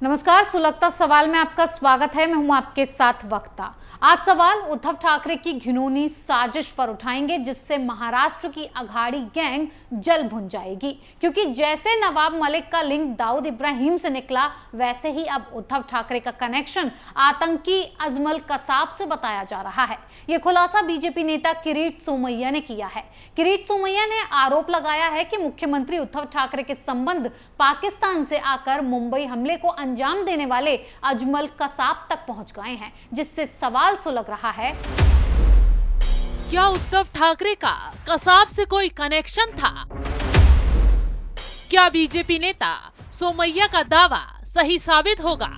नमस्कार, सुलगता सवाल में आपका स्वागत है। मैं हूं आपके साथ वक्ता। आज सवाल उद्धव ठाकरे की घिनौनी साजिश पर उठाएंगे, जिससे महाराष्ट्र की अघाड़ी गैंग जल भुन जाएगी। क्योंकि जैसे नवाब मलिक का लिंक दाऊद इब्राहिम से निकला, वैसे ही अब उद्धव ठाकरे का कनेक्शन आतंकी अजमल कसाब से बताया जा रहा है। यह खुलासा बीजेपी नेता किरीट सोमैया ने किया है। किरीट सोमैया ने आरोप लगाया है कि मुख्यमंत्री उद्धव ठाकरे के संबंध पाकिस्तान से आकर मुंबई हमले को अंजाम देने वाले अजमल कसाब तक पहुंच गए हैं, जिससे सवाल सुलग रहा है, क्या उद्धव ठाकरे का कसाब से कोई कनेक्शन था? क्या बीजेपी नेता सोमैया का दावा सही साबित होगा?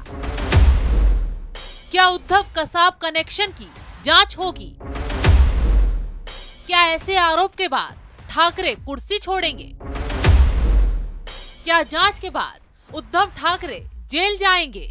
क्या उद्धव कसाब कनेक्शन की जांच होगी? क्या ऐसे आरोप के बाद ठाकरे कुर्सी छोड़ेंगे? क्या जांच के बाद उद्धव ठाकरे जेल जाएंगे?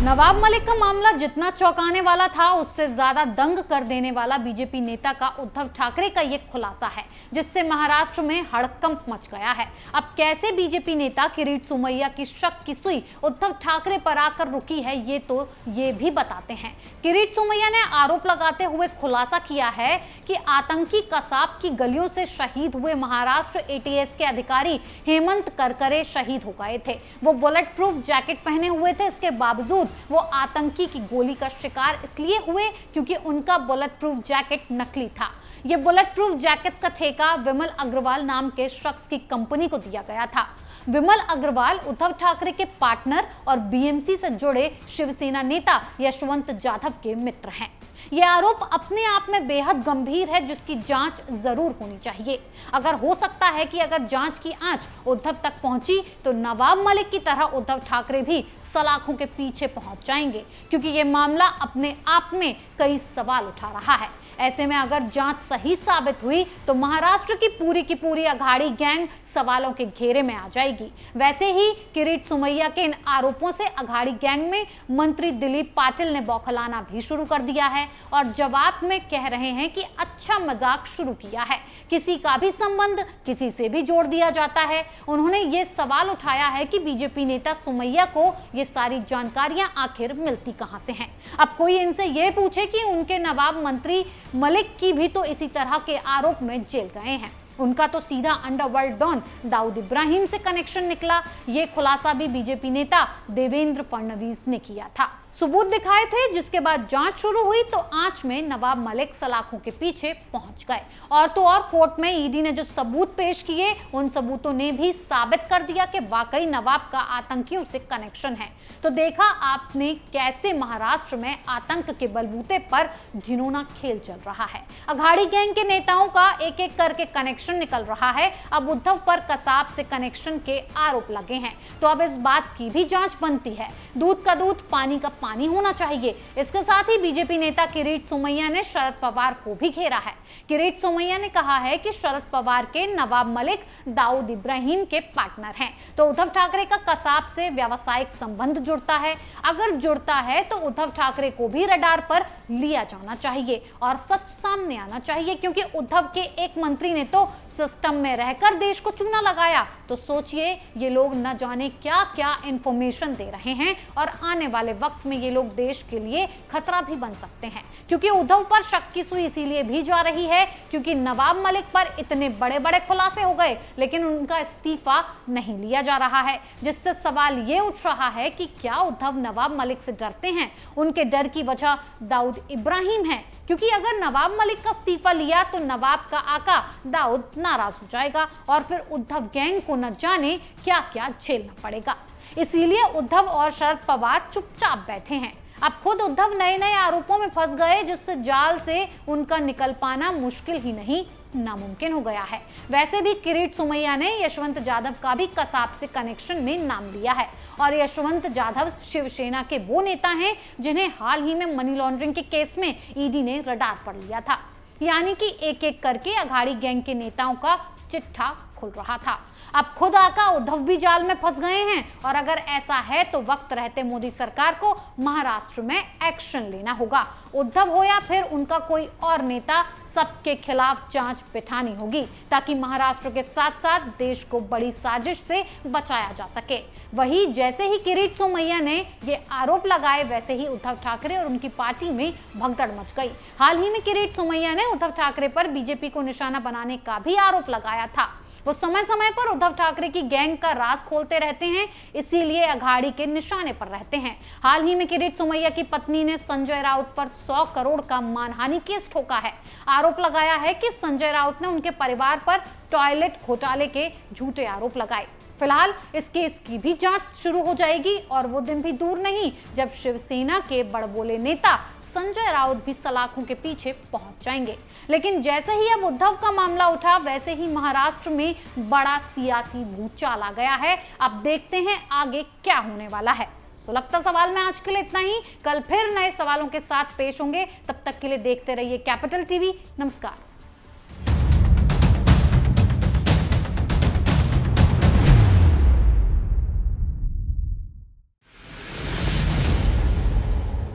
नवाब मलिक का मामला जितना चौंकाने वाला था, उससे ज्यादा दंग कर देने वाला बीजेपी नेता का उद्धव ठाकरे का ये खुलासा है, जिससे महाराष्ट्र में हड़कंप मच गया है। अब कैसे बीजेपी नेता किरीट सोमैया की शक की सुई उद्धव ठाकरे पर आकर रुकी है, ये भी बताते हैं। किरीट सोमैया ने आरोप लगाते हुए खुलासा किया है कि आतंकी कसाब की गलियों से शहीद हुए महाराष्ट्र एटीएस के अधिकारी हेमंत करकरे शहीद हो गए थे। वो बुलेट प्रूफ जैकेट पहने हुए थे, इसके बावजूद वो आतंकी की गोली का शिकार इसलिए हुए क्योंकि उनका बुलेट प्रूफ जैकेट नकली था। ये बुलेट प्रूफ जैकेट्स का ठेका विमल अग्रवाल नाम के शख्स की कंपनी को दिया गया था। विमल अग्रवाल उद्धव ठाकरे के पार्टनर और बीएमसी से जुड़े शिवसेना नेता यशवंत जाधव के मित्र हैं। यह आरोप अपने आप में बेहद गंभीर है, जिसकी जांच जरूर होनी चाहिए। अगर हो सकता है कि अगर जांच की आंच उद्धव तक पहुंची तो नवाब मलिक की तरह उद्धव ठाकरे भी सलाखों के पीछे पहुंच जाएंगे, क्योंकि यह मामला अपने आप में कई सवाल उठा रहा है। ऐसे में अगर जांच सही साबित हुई तो महाराष्ट्र की पूरी अघाड़ी गैंग सवालों के घेरे में आ जाएगी। वैसे ही किरीट सोमैया के इन आरोपों से अघाड़ी गैंग में मंत्री दिलीप पाटिल ने बौखलाना भी शुरू कर दिया है और जवाब में कह रहे हैं कि अच्छा मजाक शुरू किया है, किसी का भी संबंध किसी से भी जोड़ दिया जाता है। उन्होंने ये सवाल उठाया है कि बीजेपी नेता सोमैया को ये सारी जानकारियां आखिर मिलती कहां से हैं। अब कोई इनसे ये पूछे कि उनके नवाब मंत्री मलिक की भी तो इसी तरह के आरोप में जेल गए हैं। उनका तो सीधा अंडरवर्ल्ड डॉन दाऊद इब्राहिम से कनेक्शन निकला। ये खुलासा भी बीजेपी नेता देवेंद्र फडणवीस ने किया था। सबूत दिखाए थे, जिसके बाद जांच शुरू हुई तो आंच में नवाब मलिक सलाखों के पीछे पहुंच गए। और तो और कोर्ट में ईडी ने जो सबूत पेश किए, उन सबूतों ने भी साबित कर दिया कि वाकई नवाब का आतंकियों से कनेक्शन है। तो देखा आपने कैसे महाराष्ट्र में आतंक के बलबूते पर घिनौना खेल चल रहा है। अघाड़ी गैंग के नेताओं का एक एक करके कनेक्शन निकल रहा है। अब उद्धव पर कसाब से कनेक्शन के आरोप लगे हैं, तो अब इस बात की भी जांच बनती है। दूध का दूध, पानी का पानी होना चाहिए। इसके साथ ही बीजेपी नेता किरीट सोमैया ने शरद पवार को भी घेरा है। किरीट सोमैया ने कहा है कि शरद पवार के नवाब मलिक दाऊद इब्राहिम के पार्टनर हैं, तो उद्धव ठाकरे का कसाब से व्यावसायिक संबंध जुड़ता है। अगर जुड़ता है तो उद्धव ठाकरे को भी रडार पर लिया जाना चाहिए और सच सामने आना चाहिए, क्योंकि उद्धव के एक मंत्री ने तो सिस्टम में रहकर देश को चूना लगाया। तो सोचिए, ये लोग न जाने क्या क्या इंफॉर्मेशन दे रहे हैं और आने वाले वक्त में ये लोग देश के लिए खतरा भी बन सकते हैं। क्योंकि उद्धव पर शक की सुई इसीलिए भी जा रही है क्योंकि नवाब मलिक पर इतने बड़े बड़े खुलासे हो गए, लेकिन उनका इस्तीफा नहीं लिया जा रहा है, जिससे सवाल ये उठ रहा है कि क्या उद्धव नवाब मलिक से डरते हैं? उनके डर की वजह दाऊद इब्राहिम है, क्योंकि अगर नवाब मलिक का इस्तीफा लिया तो नवाब का आका दाऊद नाराज हो जाएगा और फिर उद्धव गैंग को न जाने क्या क्या झेलना पड़ेगा। इसीलिए उद्धव और शरद पवार चुपचाप बैठे हैं। अब खुद उद्धव नए नए आरोपों में फंस गए, जिससे जाल से उनका निकल पाना मुश्किल ही नहीं नामुमकिन हो गया है। वैसे भी किरीट सोमैया ने यशवंत जाधव का भी कसाब से कनेक्शन में नाम लिया है और यशवंत जाधव शिवसेना के वो नेता हैं जिन्हें हाल ही में मनी लॉन्ड्रिंग के केस में ईडी ने रडार पर लिया था। यानी कि एक एक करके अघाड़ी गैंग के नेताओं का चिट्ठा खुल रहा था। अब खुद आका उद्धव भी जाल में फंस गए हैं और अगर ऐसा है तो वक्त रहते मोदी सरकार को महाराष्ट्र में एक्शन लेना होगा। उद्धव हो या फिर उनका कोई और नेता, सबके खिलाफ जांच बिठानी होगी ताकि महाराष्ट्र के साथ साथ देश को बड़ी साजिश से बचाया जा सके। वही जैसे ही किरीट सोमैया ने ये आरोप लगाए वैसे ही उद्धव ठाकरे और उनकी पार्टी में भगदड़ मच गई। हाल ही में किरीट सोमैया ने उद्धव ठाकरे पर बीजेपी को निशाना बनाने का भी आरोप लगाया था। वो समय समय पर उद्धव ठाकरे की गैंग का राज खोलते रहते हैं, इसीलिए अघाड़ी के निशाने पर रहते हैं। हाल ही में किरीट सोमैया की पत्नी ने संजय राउत पर 100 करोड़ का मानहानि केस ठोका है। आरोप लगाया है कि संजय राउत ने उनके परिवार पर टॉयलेट घोटाले के झूठे आरोप लगाए। फिलहाल इस केस की भी जांच शुरू हो जाएगी और वो दिन भी दूर नहीं जब शिवसेना के बड़बोले नेता संजय राउत भी सलाखों के पीछे पहुंच जाएंगे। लेकिन जैसे ही अब उद्धव का मामला उठा वैसे ही महाराष्ट्र में बड़ा सियासी भूचाल आ गया है। अब देखते हैं आगे क्या होने वाला है। सुलगता सवाल में आज के लिए इतना ही। कल फिर नए सवालों के साथ पेश होंगे। तब तक के लिए देखते रहिए कैपिटल टीवी। नमस्कार।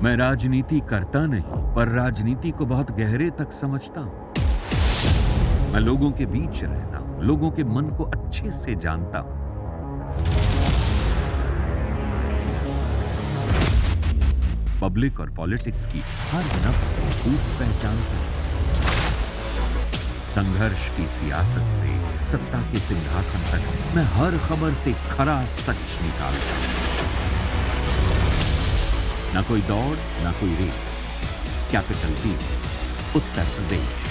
मैं राजनीति करता नहीं, पर राजनीति को बहुत गहरे तक समझता हूं। मैं लोगों के बीच रहता हूं, लोगों के मन को अच्छे से जानता हूं। पब्लिक और पॉलिटिक्स की हर नब्ज को खूब पहचानता हूं। संघर्ष की सियासत से सत्ता के सिंहासन तक मैं हर खबर से खरा सच निकालता हूं। ना कोई दौड़, ना कोई race. Capital TV, Uttar Pradesh.